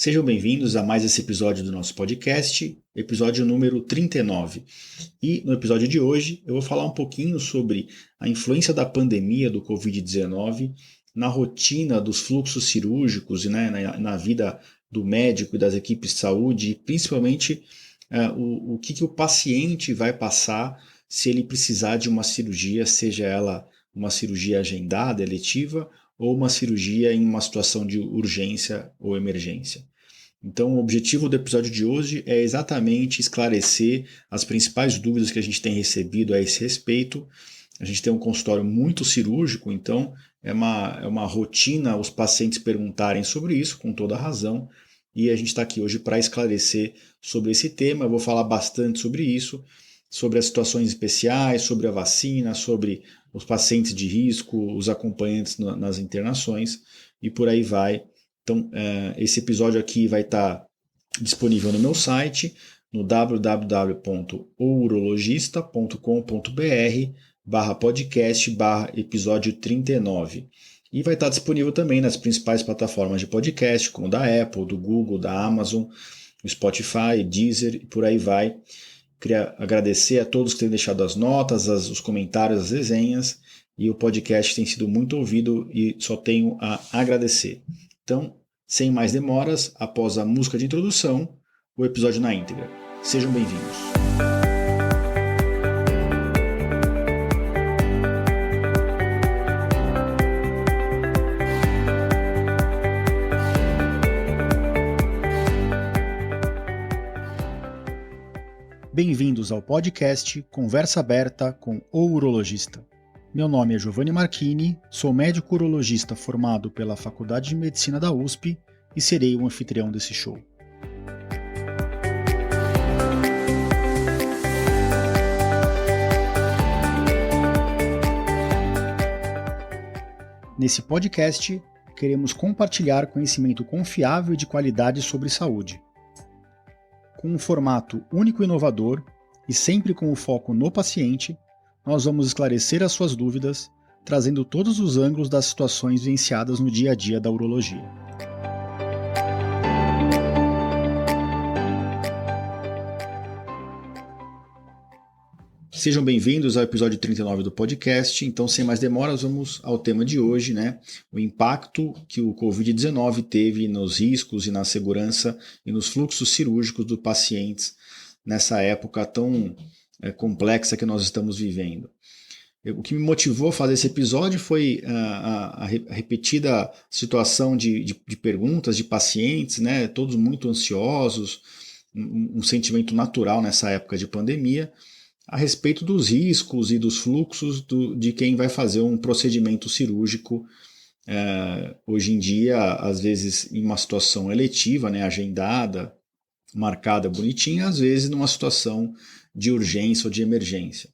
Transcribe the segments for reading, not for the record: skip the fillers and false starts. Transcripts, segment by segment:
Sejam bem-vindos a mais esse episódio do nosso podcast, episódio número 39. E no episódio de hoje eu vou falar um pouquinho sobre a influência da pandemia do Covid-19 na rotina dos fluxos cirúrgicos e na vida do médico e das equipes de saúde, e principalmente o que o paciente vai passar se ele precisar de uma cirurgia, seja ela uma cirurgia agendada, eletiva, ou uma cirurgia em uma situação de urgência ou emergência. Então, o objetivo do episódio de hoje é exatamente esclarecer as principais dúvidas que a gente tem recebido a esse respeito. A gente tem um consultório muito cirúrgico, então é uma rotina os pacientes perguntarem sobre isso, com toda a razão, e a gente está aqui hoje para esclarecer sobre esse tema. Eu vou falar bastante sobre isso, sobre as situações especiais, sobre a vacina, sobre os pacientes de risco, os acompanhantes nas internações e por aí vai. Então, esse episódio aqui vai estar disponível no meu site, no www.ourologista.com.br/podcast/episódio 39. E vai estar disponível também nas principais plataformas de podcast, como da Apple, do Google, da Amazon, o Spotify, Deezer e por aí vai. Queria agradecer a todos que têm deixado as notas, os comentários, as resenhas, e o podcast tem sido muito ouvido e só tenho a agradecer. Então, sem mais demoras, após a música de introdução, o episódio na íntegra. Sejam bem-vindos. Bem-vindos ao podcast Conversa Aberta com o Urologista. Meu nome é Giovanni Marchini, sou médico urologista formado pela Faculdade de Medicina da USP e serei o anfitrião desse show. Nesse podcast, queremos compartilhar conhecimento confiável e de qualidade sobre saúde. Com um formato único e inovador e sempre com o foco no paciente, nós vamos esclarecer as suas dúvidas, trazendo todos os ângulos das situações vivenciadas no dia a dia da urologia. Sejam bem-vindos ao episódio 39 do podcast. Então, sem mais demoras, vamos ao tema de hoje, o impacto que o Covid-19 teve nos riscos e na segurança e nos fluxos cirúrgicos dos pacientes nessa época tão complexa que nós estamos vivendo. O que me motivou a fazer esse episódio foi a repetida situação de perguntas de pacientes, todos muito ansiosos, um sentimento natural nessa época de pandemia, a respeito dos riscos e dos fluxos de quem vai fazer um procedimento cirúrgico hoje em dia, às vezes em uma situação eletiva, agendada, marcada, bonitinha, às vezes numa situação de urgência ou de emergência.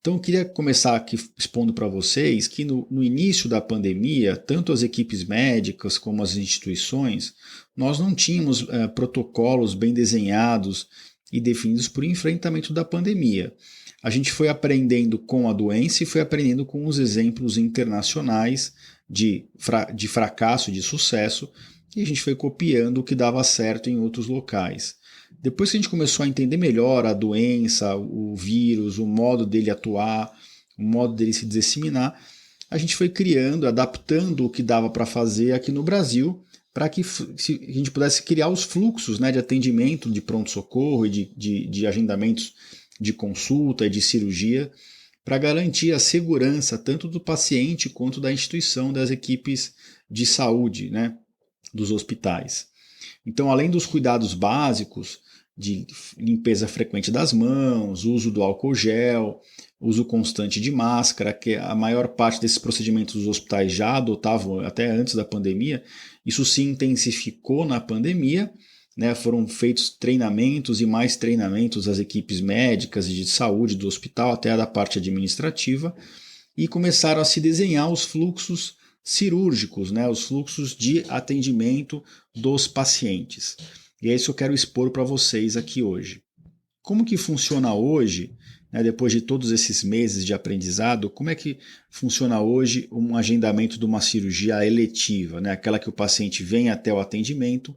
Então eu queria começar aqui expondo para vocês que no início da pandemia, tanto as equipes médicas como as instituições, nós não tínhamos protocolos bem desenhados e definidos para o enfrentamento da pandemia. A gente foi aprendendo com a doença e foi aprendendo com os exemplos internacionais de fracasso e de sucesso, e a gente foi copiando o que dava certo em outros locais. Depois que a gente começou a entender melhor a doença, o vírus, o modo dele atuar, o modo dele se disseminar, a gente foi criando, adaptando o que dava para fazer aqui no Brasil, para que a gente pudesse criar os fluxos de atendimento, de pronto-socorro e de agendamentos de consulta e de cirurgia, para garantir a segurança tanto do paciente quanto da instituição, das equipes de saúde, dos hospitais. Então, além dos cuidados básicos de limpeza frequente das mãos, uso do álcool gel, uso constante de máscara, que a maior parte desses procedimentos os hospitais já adotavam até antes da pandemia, isso se intensificou na pandemia, foram feitos treinamentos e mais treinamentos às equipes médicas e de saúde do hospital, até da parte administrativa, e começaram a se desenhar os fluxos cirúrgicos, os fluxos de atendimento dos pacientes. E é isso que eu quero expor para vocês aqui hoje. Como que funciona hoje né, depois de todos esses meses de aprendizado, como é que funciona hoje um agendamento de uma cirurgia eletiva, né, aquela que o paciente vem até o atendimento,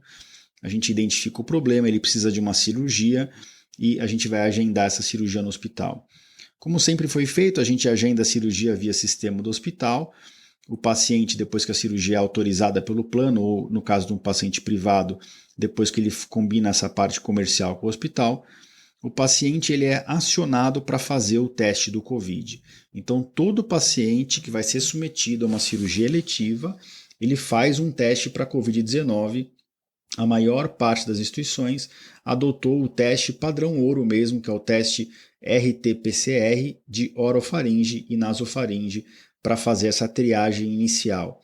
a gente identifica o problema, ele precisa de uma cirurgia e a gente vai agendar essa cirurgia no hospital. Como sempre foi feito, a gente agenda a cirurgia via sistema do hospital. O paciente, depois que a cirurgia é autorizada pelo plano, ou no caso de um paciente privado, depois que ele combina essa parte comercial com o hospital, o paciente ele é acionado para fazer o teste do COVID. Então, todo paciente que vai ser submetido a uma cirurgia eletiva, ele faz um teste para COVID-19. A maior parte das instituições adotou o teste padrão ouro mesmo, que é o teste RT-PCR de orofaringe e nasofaringe para fazer essa triagem inicial.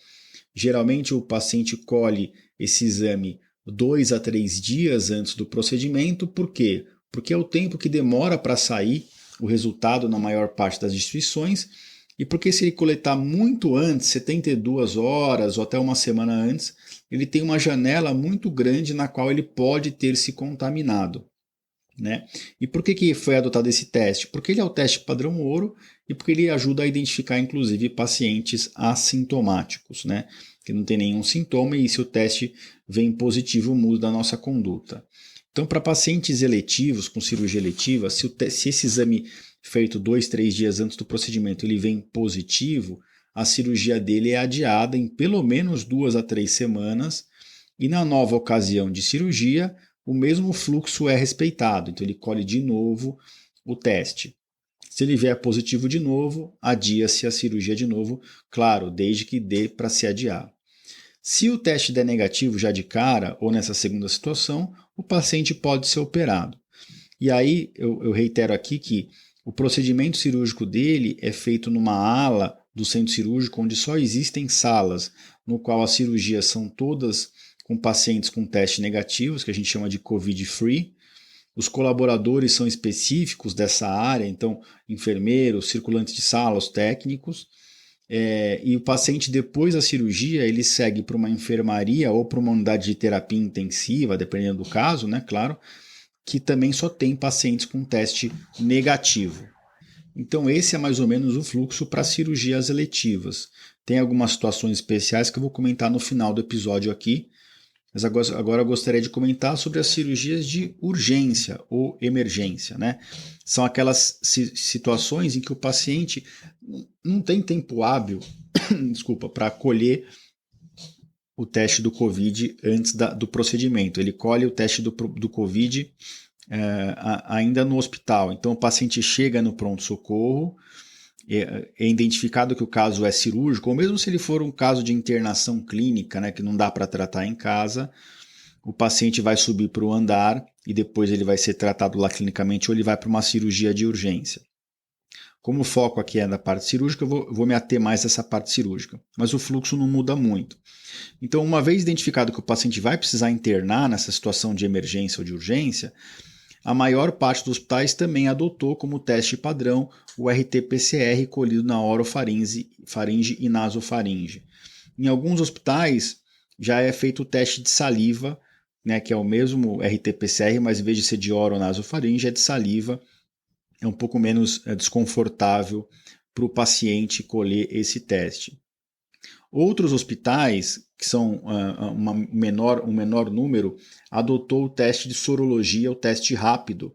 Geralmente o paciente colhe esse exame 2 a 3 dias antes do procedimento. Por quê? Porque é o tempo que demora para sair o resultado na maior parte das instituições, e porque se ele coletar muito antes, 72 horas ou até uma semana antes, ele tem uma janela muito grande na qual ele pode ter se contaminado, né? E por que foi adotado esse teste? Porque ele é o teste padrão ouro e porque ele ajuda a identificar, inclusive, pacientes assintomáticos, né? Que não tem nenhum sintoma, e se o teste vem positivo, muda a nossa conduta. Então, para pacientes eletivos, com cirurgia eletiva, se esse exame feito 2, 3 dias antes do procedimento ele vem positivo, a cirurgia dele é adiada em pelo menos 2 a 3 semanas, e na nova ocasião de cirurgia, o mesmo fluxo é respeitado. Então ele colhe de novo o teste. Se ele vier positivo de novo, adia-se a cirurgia de novo, claro, desde que dê para se adiar. Se o teste der negativo já de cara, ou nessa segunda situação, o paciente pode ser operado. E aí eu reitero aqui que o procedimento cirúrgico dele é feito numa ala do centro cirúrgico onde só existem salas, no qual as cirurgias são todas com pacientes com testes negativos, que a gente chama de COVID-free. Os colaboradores são específicos dessa área, então enfermeiros, circulantes de sala, os técnicos. E o paciente, depois da cirurgia, ele segue para uma enfermaria ou para uma unidade de terapia intensiva, dependendo do caso, né, claro, que também só tem pacientes com teste negativo. Então esse é mais ou menos o fluxo para cirurgias eletivas. Tem algumas situações especiais que eu vou comentar no final do episódio aqui, mas agora eu gostaria de comentar sobre as cirurgias de urgência ou emergência, né? São aquelas situações em que o paciente não tem tempo hábil para colher o teste do COVID antes do procedimento. Ele colhe o teste do COVID ainda no hospital. Então o paciente chega no pronto-socorro, é identificado que o caso é cirúrgico, ou mesmo se ele for um caso de internação clínica, né, que não dá para tratar em casa, o paciente vai subir para o andar e depois ele vai ser tratado lá clinicamente, ou ele vai para uma cirurgia de urgência. Como o foco aqui é na parte cirúrgica, eu vou me ater mais a essa parte cirúrgica, mas o fluxo não muda muito. Então, uma vez identificado que o paciente vai precisar internar nessa situação de emergência ou de urgência, a maior parte dos hospitais também adotou como teste padrão o RT-PCR colhido na orofaringe e nasofaringe. Em alguns hospitais já é feito o teste de saliva, né, que é o mesmo RT-PCR, mas em vez de ser de oronasofaringe, é de saliva. É um pouco menos desconfortável para o paciente colher esse teste. Outros hospitais, que são um menor número, adotou o teste de sorologia, o teste rápido,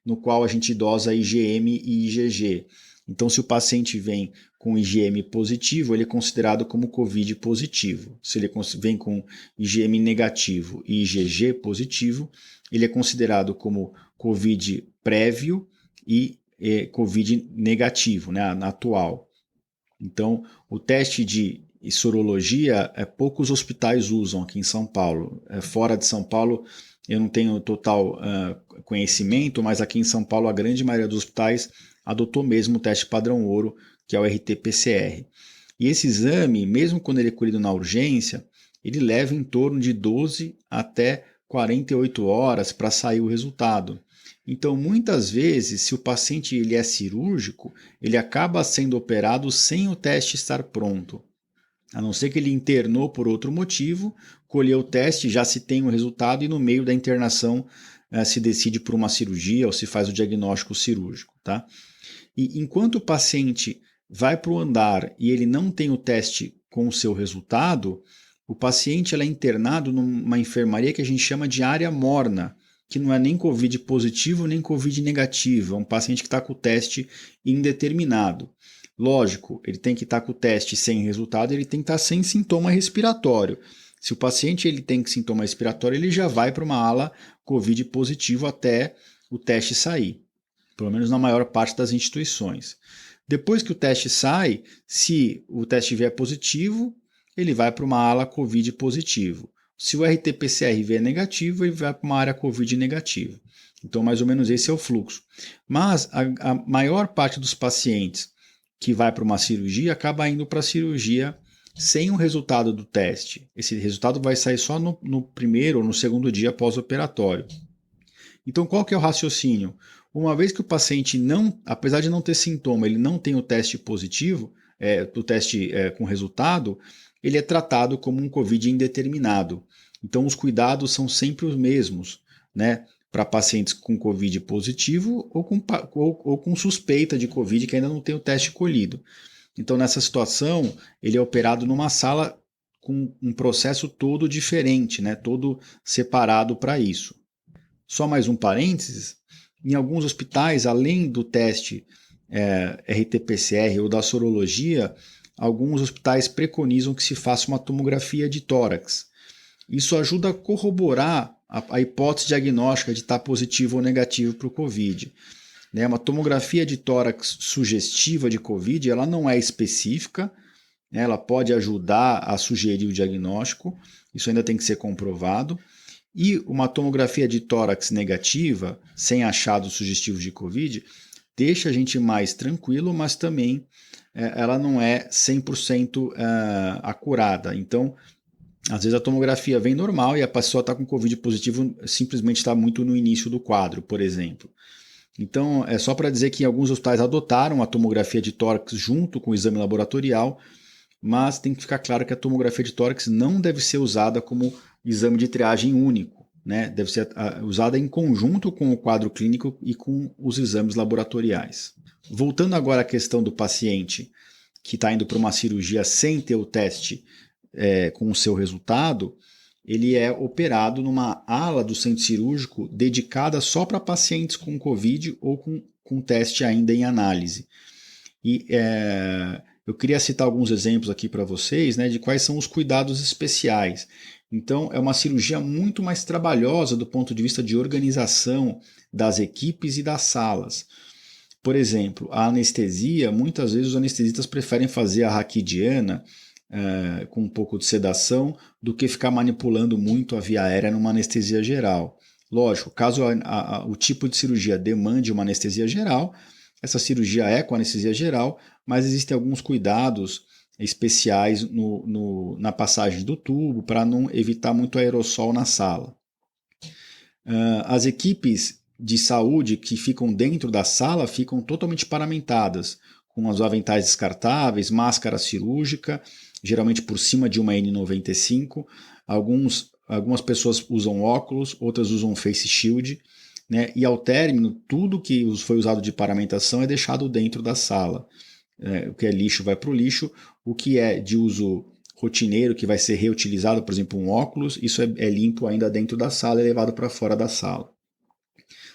no qual a gente dosa IgM e IgG. Então, se o paciente vem com IgM positivo, ele é considerado como COVID positivo. Se ele vem com IgM negativo e IgG positivo, ele é considerado como COVID prévio e COVID negativo, né, atual. Então, o teste de sorologia, poucos hospitais usam aqui em São Paulo. Fora de São Paulo, eu não tenho total conhecimento, mas aqui em São Paulo a grande maioria dos hospitais adotou mesmo o teste padrão ouro, que é o RT-PCR. E esse exame, mesmo quando ele é colhido na urgência, ele leva em torno de 12 até 48 horas para sair o resultado. Então, muitas vezes, se o paciente ele é cirúrgico, ele acaba sendo operado sem o teste estar pronto. A não ser que ele internou por outro motivo, colheu o teste, já se tem o resultado e no meio da internação se decide por uma cirurgia ou se faz o diagnóstico cirúrgico. Tá? E enquanto o paciente vai para o andar e ele não tem o teste com o seu resultado, o paciente é internado numa enfermaria que a gente chama de área morna, que não é nem Covid positivo nem Covid negativo, é um paciente que está com o teste indeterminado. Lógico, ele tem que estar com o teste sem resultado, ele tem que estar sem sintoma respiratório. Se o paciente ele tem sintoma respiratório, ele já vai para uma ala Covid positivo até o teste sair, pelo menos na maior parte das instituições. Depois que o teste sai, se o teste vier positivo, ele vai para uma ala Covid positivo. Se o RT-PCR vier negativo, ele vai para uma área Covid negativa. Então, mais ou menos esse é o fluxo. Mas a maior parte dos pacientes que vai para uma cirurgia acaba indo para a cirurgia sem o resultado do teste. Esse resultado vai sair só no primeiro ou no segundo dia pós-operatório. Então, qual que é o raciocínio? Uma vez que o paciente não, apesar de não ter sintoma, ele não tem o teste positivo, o teste com resultado, ele é tratado como um COVID indeterminado. Então, os cuidados são sempre os mesmos, né? Para pacientes com COVID positivo ou com suspeita de COVID que ainda não tem o teste colhido. Então, nessa situação, ele é operado numa sala com um processo todo diferente, né? Todo separado para isso. Só mais um parênteses, em alguns hospitais, além do teste RT-PCR ou da sorologia, alguns hospitais preconizam que se faça uma tomografia de tórax. Isso ajuda a corroborar a hipótese diagnóstica de estar positivo ou negativo para o COVID. Uma tomografia de tórax sugestiva de COVID, ela não é específica, ela pode ajudar a sugerir o diagnóstico, isso ainda tem que ser comprovado. E uma tomografia de tórax negativa, sem achados sugestivos de COVID, deixa a gente mais tranquilo, mas também ela não é 100% acurada. Então, às vezes a tomografia vem normal e a pessoa está com COVID positivo, simplesmente está muito no início do quadro, por exemplo. Então, é só para dizer que alguns hospitais adotaram a tomografia de tórax junto com o exame laboratorial, mas tem que ficar claro que a tomografia de tórax não deve ser usada como exame de triagem único, né? Deve ser usada em conjunto com o quadro clínico e com os exames laboratoriais. Voltando agora à questão do paciente que está indo para uma cirurgia sem ter o teste com o seu resultado, ele é operado numa ala do centro cirúrgico dedicada só para pacientes com COVID ou com teste ainda em análise. E eu queria citar alguns exemplos aqui para vocês, né, de quais são os cuidados especiais. Então, é uma cirurgia muito mais trabalhosa do ponto de vista de organização das equipes e das salas. Por exemplo, a anestesia, muitas vezes os anestesistas preferem fazer a raquidiana com um pouco de sedação do que ficar manipulando muito a via aérea numa anestesia geral. Lógico, caso o tipo de cirurgia demande uma anestesia geral, essa cirurgia é com anestesia geral, mas existem alguns cuidados especiais na passagem do tubo para não evitar muito aerossol na sala. As equipes de saúde que ficam dentro da sala ficam totalmente paramentadas, com os aventais descartáveis, máscara cirúrgica, geralmente por cima de uma N95. Algumas pessoas usam óculos, outras usam face shield, né? E ao término, tudo que foi usado de paramentação é deixado dentro da sala. O que é lixo vai para o lixo, o que é de uso rotineiro, que vai ser reutilizado, por exemplo, um óculos, isso é limpo ainda dentro da sala e levado para fora da sala.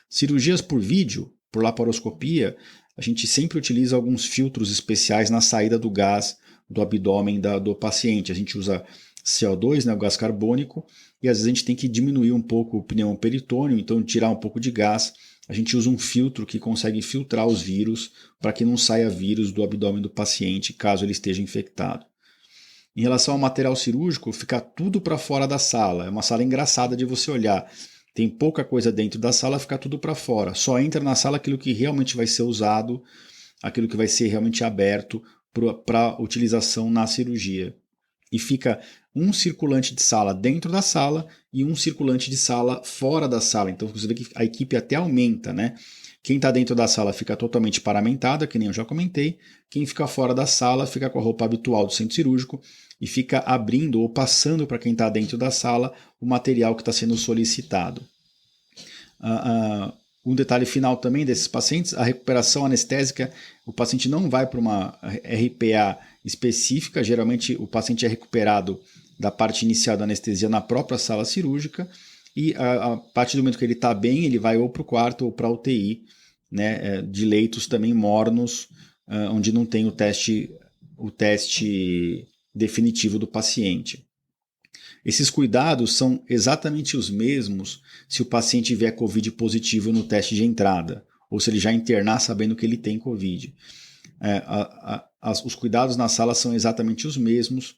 Cirurgias por vídeo, por laparoscopia, a gente sempre utiliza alguns filtros especiais na saída do gás do abdômen do paciente. A gente usa CO2, né, o gás carbônico, e às vezes a gente tem que diminuir um pouco o pneumoperitônio, então tirar um pouco de gás. A gente usa um filtro que consegue filtrar os vírus para que não saia vírus do abdômen do paciente caso ele esteja infectado. Em relação ao material cirúrgico, fica tudo para fora da sala. É uma sala engraçada de você olhar. Tem pouca coisa dentro da sala, fica tudo para fora. Só entra na sala aquilo que realmente vai ser usado, aquilo que vai ser realmente aberto para utilização na cirurgia. E fica um circulante de sala dentro da sala e um circulante de sala fora da sala. Então você vê que a equipe até aumenta, né? Quem está dentro da sala fica totalmente paramentada, que nem eu já comentei. Quem fica fora da sala fica com a roupa habitual do centro cirúrgico e fica abrindo ou passando para quem está dentro da sala o material que está sendo solicitado. Um detalhe final também desses pacientes, a recuperação anestésica, o paciente não vai para uma RPA específica, geralmente o paciente é recuperado da parte inicial da anestesia na própria sala cirúrgica, e a partir do momento que ele está bem, ele vai ou para o quarto ou para a UTI, né, de leitos também mornos, onde não tem o teste definitivo do paciente. Esses cuidados são exatamente os mesmos se o paciente vier COVID positivo no teste de entrada, ou se ele já internar sabendo que ele tem COVID. Os cuidados na sala são exatamente os mesmos.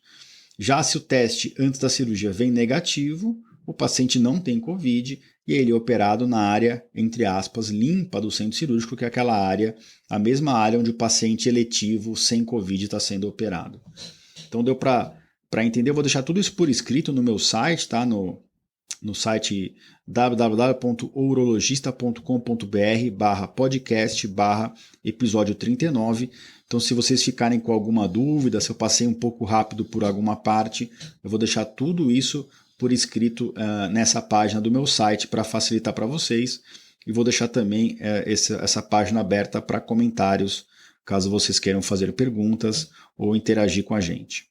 Já se o teste antes da cirurgia vem negativo, o paciente não tem COVID e ele é operado na área, entre aspas, limpa do centro cirúrgico, que é aquela área, a mesma área onde o paciente eletivo sem COVID está sendo operado. Então deu para entender, eu vou deixar tudo isso por escrito no meu site, tá? No site www.urologista.com.br/podcast/episódio 39. Então, se vocês ficarem com alguma dúvida, se eu passei um pouco rápido por alguma parte, eu vou deixar tudo isso por escrito nessa página do meu site para facilitar para vocês. E vou deixar também essa página aberta para comentários, caso vocês queiram fazer perguntas ou interagir com a gente.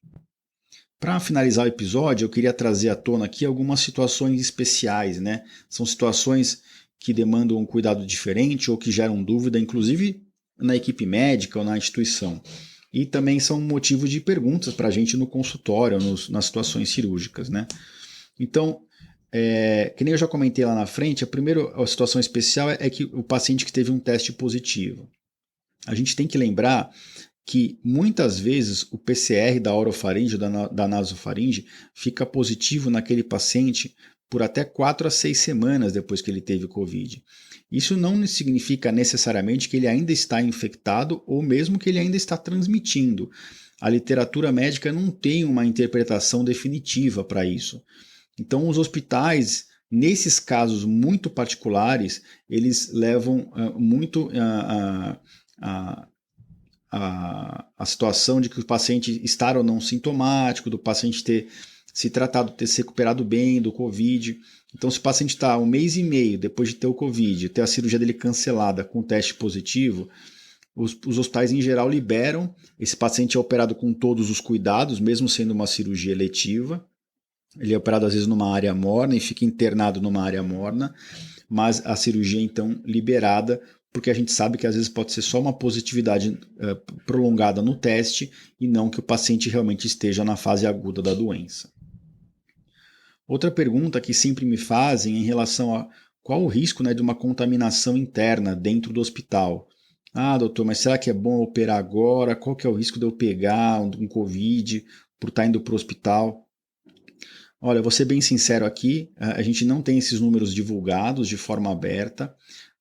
Para finalizar o episódio, eu queria trazer à tona aqui algumas situações especiais, né? São situações que demandam um cuidado diferente ou que geram dúvida, inclusive na equipe médica ou na instituição. E também são motivo de perguntas para a gente no consultório, nas situações cirúrgicas, né? Então, que nem eu já comentei lá na frente, a situação especial é que o paciente que teve um teste positivo. A gente tem que lembrar que muitas vezes o PCR da orofaringe, da nasofaringe, fica positivo naquele paciente por até 4 a 6 semanas depois que ele teve COVID. Isso não significa necessariamente que ele ainda está infectado ou mesmo que ele ainda está transmitindo. A literatura médica não tem uma interpretação definitiva para isso. Então, os hospitais, nesses casos muito particulares, eles levam muito a situação de que o paciente estar ou não sintomático, do paciente ter se tratado, ter se recuperado bem do COVID. Então, se o paciente está 1 mês e meio depois de ter o COVID, ter a cirurgia dele cancelada com teste positivo, os hospitais em geral liberam, esse paciente é operado com todos os cuidados, mesmo sendo uma cirurgia eletiva. Ele é operado às vezes numa área morna e fica internado numa área morna, mas a cirurgia então liberada, porque a gente sabe que às vezes pode ser só uma positividade prolongada no teste e não que o paciente realmente esteja na fase aguda da doença. Outra pergunta que sempre me fazem é em relação a qual o risco, né, de uma contaminação interna dentro do hospital. Ah, doutor, mas será que é bom operar agora? Qual que é o risco de eu pegar um COVID por estar indo para o hospital? Olha, vou ser bem sincero aqui, a gente não tem esses números divulgados de forma aberta,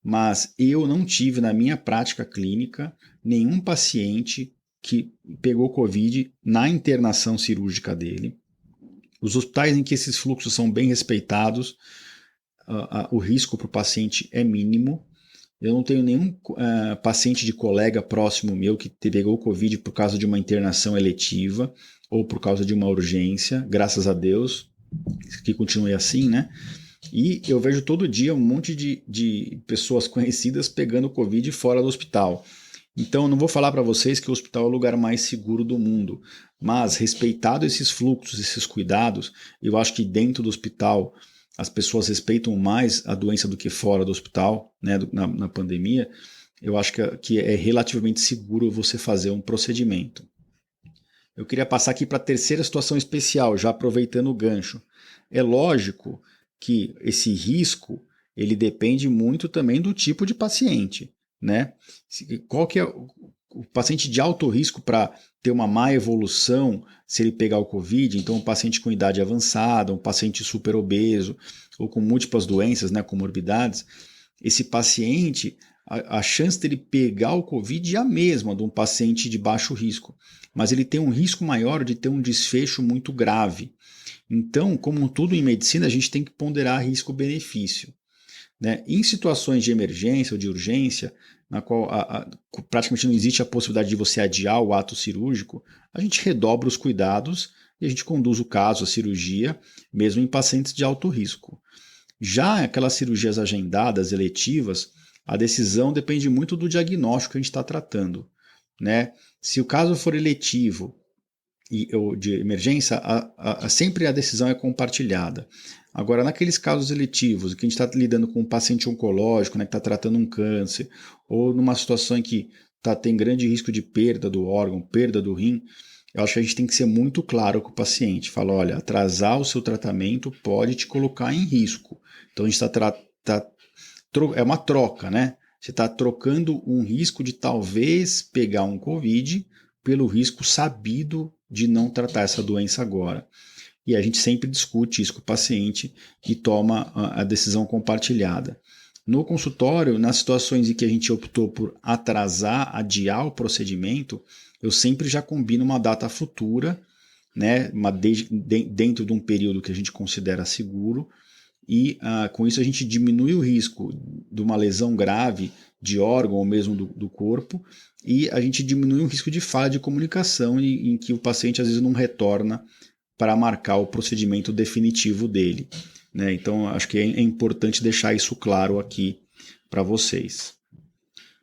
mas eu não tive na minha prática clínica nenhum paciente que pegou COVID na internação cirúrgica dele. Os hospitais em que esses fluxos são bem respeitados, o risco para o paciente é mínimo. Eu não tenho nenhum paciente de colega próximo meu que pegou COVID por causa de uma internação eletiva ou por causa de uma urgência, graças a Deus, que continue assim, né? E eu vejo todo dia um monte de pessoas conhecidas pegando Covid fora do hospital. Então, eu não vou falar para vocês que o hospital é o lugar mais seguro do mundo, mas respeitado esses fluxos, esses cuidados, eu acho que dentro do hospital as pessoas respeitam mais a doença do que fora do hospital, né, na pandemia. Eu acho que é relativamente seguro você fazer um procedimento. Eu queria passar aqui para a terceira situação especial, já aproveitando o gancho. É lógico que esse risco ele depende muito também do tipo de paciente, né? Qual que é o paciente de alto risco para ter uma má evolução se ele pegar o COVID? Então, um paciente com idade avançada, um paciente super obeso ou com múltiplas doenças, né, comorbidades, esse paciente, a chance dele pegar o COVID é a mesma de um paciente de baixo risco, mas ele tem um risco maior de ter um desfecho muito grave. Então, como tudo em medicina, a gente tem que ponderar risco-benefício, né? Em situações de emergência ou de urgência, na qual praticamente não existe a possibilidade de você adiar o ato cirúrgico, a gente redobra os cuidados e a gente conduz o caso, a cirurgia, mesmo em pacientes de alto risco. Já aquelas cirurgias agendadas, eletivas, a decisão depende muito do diagnóstico que a gente está tratando, né? Se o caso for eletivo ou de emergência, sempre a decisão é compartilhada. Agora, naqueles casos eletivos, que a gente está lidando com um paciente oncológico, né, que está tratando um câncer, ou numa situação em que tem grande risco de perda do órgão, perda do rim, eu acho que a gente tem que ser muito claro com o paciente. Fala, olha, atrasar o seu tratamento pode te colocar em risco. Então, a gente é uma troca, né? Você está trocando um risco de talvez pegar um COVID pelo risco sabido de não tratar essa doença agora. E a gente sempre discute isso com o paciente e toma a decisão compartilhada. No consultório, nas situações em que a gente optou por atrasar, adiar o procedimento, eu sempre já combino uma data futura, né, dentro de um período que a gente considera seguro, e com isso a gente diminui o risco de uma lesão grave de órgão ou mesmo do corpo, e a gente diminui o risco de falha de comunicação em que o paciente às vezes não retorna para marcar o procedimento definitivo dele, né? Então acho que é importante deixar isso claro aqui para vocês.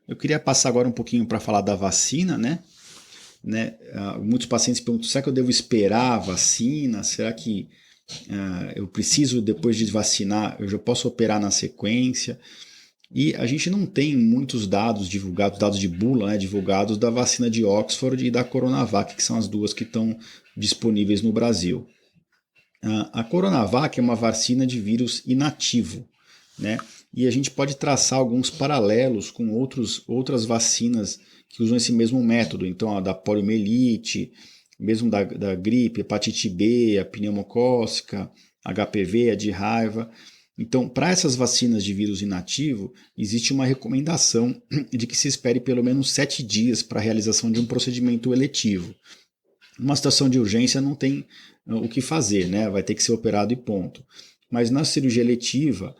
Eu queria passar agora um pouquinho para falar da vacina, né? Muitos pacientes perguntam, será que eu devo esperar a vacina? Será que eu preciso, depois de vacinar, eu já posso operar na sequência? E a gente não tem muitos dados divulgados, dados de bula, né, divulgados da vacina de Oxford e da Coronavac, que são as duas que estão disponíveis no Brasil. A Coronavac é uma vacina de vírus inativo, né? E a gente pode traçar alguns paralelos com outras vacinas que usam esse mesmo método. Então, a da poliomielite, mesmo da gripe, hepatite B, a pneumocócica, HPV, a de raiva. Então, para essas vacinas de vírus inativo, existe uma recomendação de que se espere pelo menos 7 dias para a realização de um procedimento eletivo. Numa situação de urgência não tem o que fazer, né? Vai ter que ser operado e ponto. Mas na cirurgia eletiva,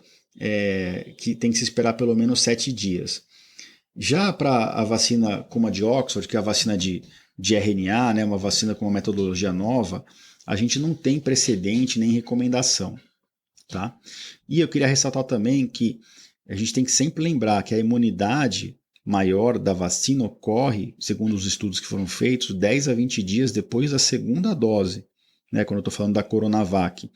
que tem que se esperar pelo menos 7 dias. Já para a vacina como a de Oxford, que é a vacina de RNA, né, uma vacina com uma metodologia nova, a gente não tem precedente nem recomendação. Tá? E eu queria ressaltar também que a gente tem que sempre lembrar que a imunidade maior da vacina ocorre, segundo os estudos que foram feitos, 10 a 20 dias depois da segunda dose, né, quando eu estou falando da Coronavac.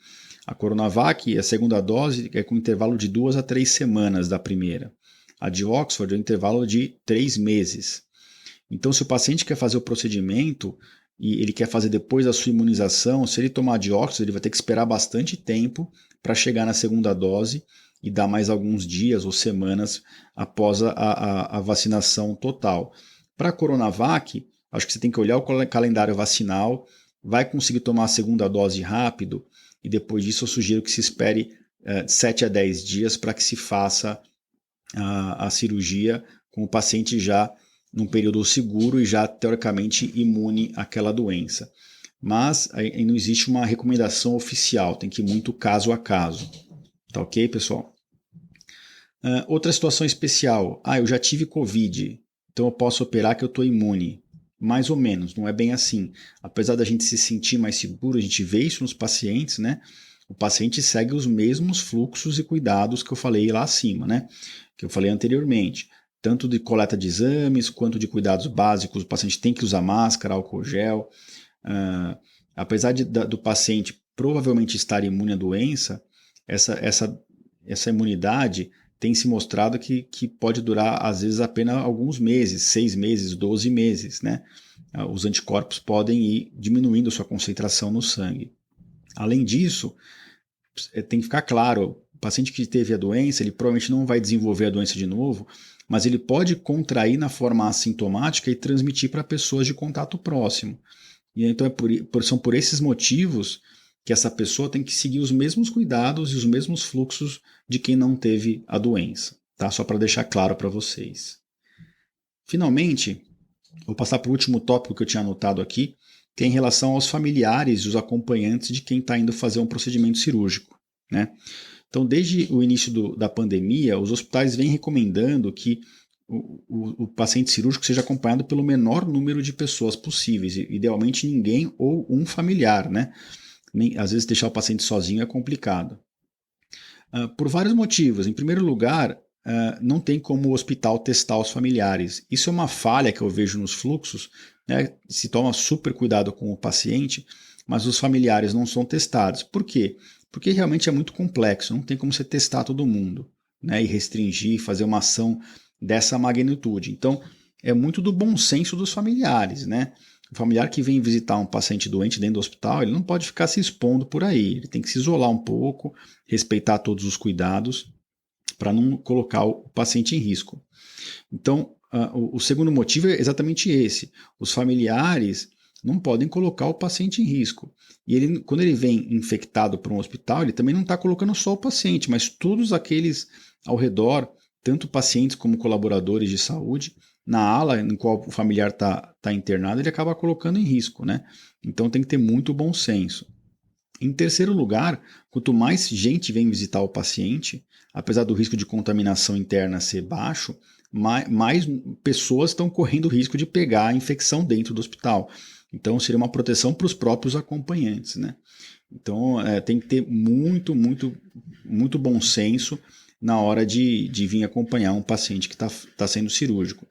A Coronavac, a segunda dose, é com intervalo de 2 a 3 semanas da primeira. A de Oxford é um intervalo de 3 meses. Então, se o paciente quer fazer o procedimento e ele quer fazer depois da sua imunização, se ele tomar de Oxford, ele vai ter que esperar bastante tempo para chegar na segunda dose e dar mais alguns dias ou semanas após a vacinação total. Para a Coronavac, acho que você tem que olhar o calendário vacinal, vai conseguir tomar a segunda dose rápido e depois disso eu sugiro que se espere 7 a 10 dias para que se faça a cirurgia com o paciente já num período seguro e já teoricamente imune àquela doença. Mas aí não existe uma recomendação oficial, tem que ir muito caso a caso. Tá ok, pessoal? Outra situação especial. Eu já tive Covid, então eu posso operar que eu estou imune. Mais ou menos, não é bem assim. Apesar da gente se sentir mais seguro, a gente vê isso nos pacientes, né? O paciente segue os mesmos fluxos e cuidados que eu falei lá acima, né? Que eu falei anteriormente. Tanto de coleta de exames, quanto de cuidados básicos. O paciente tem que usar máscara, álcool gel. Apesar do paciente provavelmente estar imune à doença, essa imunidade tem se mostrado que pode durar, às vezes, apenas alguns meses, 6 meses, 12 meses, né? Os anticorpos podem ir diminuindo sua concentração no sangue. Além disso, tem que ficar claro, o paciente que teve a doença, ele provavelmente não vai desenvolver a doença de novo, mas ele pode contrair na forma assintomática e transmitir para pessoas de contato próximo. E então são por esses motivos que essa pessoa tem que seguir os mesmos cuidados e os mesmos fluxos de quem não teve a doença, tá? Só para deixar claro para vocês. Finalmente, vou passar para o último tópico que eu tinha anotado aqui, que é em relação aos familiares e os acompanhantes de quem está indo fazer um procedimento cirúrgico, né? Então, desde o início da pandemia, os hospitais vêm recomendando que o paciente cirúrgico seja acompanhado pelo menor número de pessoas possíveis, idealmente ninguém ou um familiar, né? Às vezes deixar o paciente sozinho é complicado. Por vários motivos. Em primeiro lugar, não tem como o hospital testar os familiares. Isso é uma falha que eu vejo nos fluxos, né? Se toma super cuidado com o paciente, mas os familiares não são testados. Por quê? Porque realmente é muito complexo, não tem como você testar todo mundo, né? E restringir, fazer uma ação dessa magnitude. Então, é muito do bom senso dos familiares, né? O familiar que vem visitar um paciente doente dentro do hospital, ele não pode ficar se expondo por aí, ele tem que se isolar um pouco, respeitar todos os cuidados, para não colocar o paciente em risco. Então, o segundo motivo é exatamente esse. Os familiares não podem colocar o paciente em risco. E ele, quando ele vem infectado para um hospital, ele também não está colocando só o paciente, mas todos aqueles ao redor, tanto pacientes como colaboradores de saúde, na ala em qual o familiar está internado, ele acaba colocando em risco, né? Então tem que ter muito bom senso. Em terceiro lugar, quanto mais gente vem visitar o paciente, apesar do risco de contaminação interna ser baixo, mais pessoas estão correndo o risco de pegar a infecção dentro do hospital. Então seria uma proteção para os próprios acompanhantes, né? Então tem que ter muito, muito, muito bom senso na hora de vir acompanhar um paciente que está sendo cirúrgico.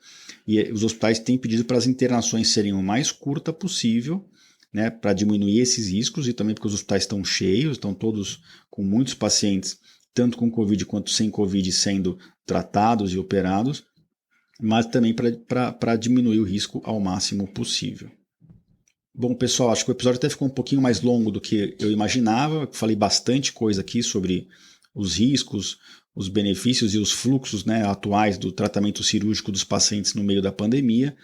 E os hospitais têm pedido para as internações serem o mais curta possível, né, para diminuir esses riscos e também porque os hospitais estão cheios, estão todos com muitos pacientes, tanto com Covid quanto sem Covid, sendo tratados e operados, mas também para diminuir o risco ao máximo possível. Bom, pessoal, acho que o episódio até ficou um pouquinho mais longo do que eu imaginava. Falei bastante coisa aqui sobre os riscos, os benefícios e os fluxos, né, atuais do tratamento cirúrgico dos pacientes no meio da pandemia.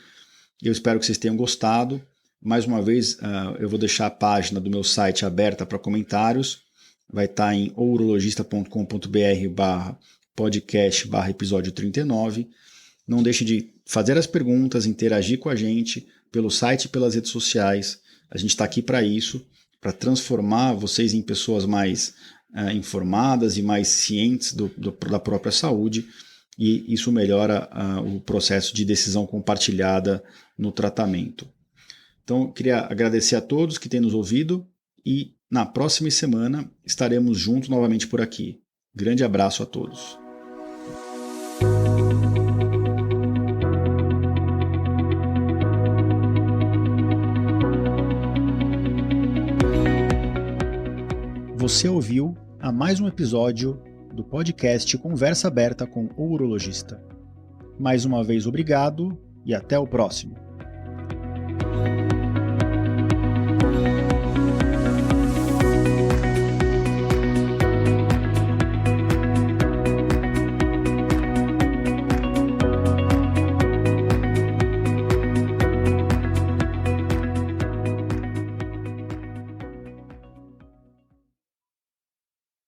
Eu espero que vocês tenham gostado. Mais uma vez, eu vou deixar a página do meu site aberta para comentários. Vai estar em ourologista.com.br/podcast/episódio 39. Não deixe de fazer as perguntas, interagir com a gente pelo site e pelas redes sociais. A gente está aqui para isso, para transformar vocês em pessoas mais informadas e mais cientes da própria saúde. E isso melhora o processo de decisão compartilhada no tratamento. Então, queria agradecer a todos que têm nos ouvido e na próxima semana estaremos juntos novamente por aqui. Grande abraço a todos. Você ouviu a mais um episódio do podcast Conversa Aberta com o Urologista. Mais uma vez, obrigado e até o próximo.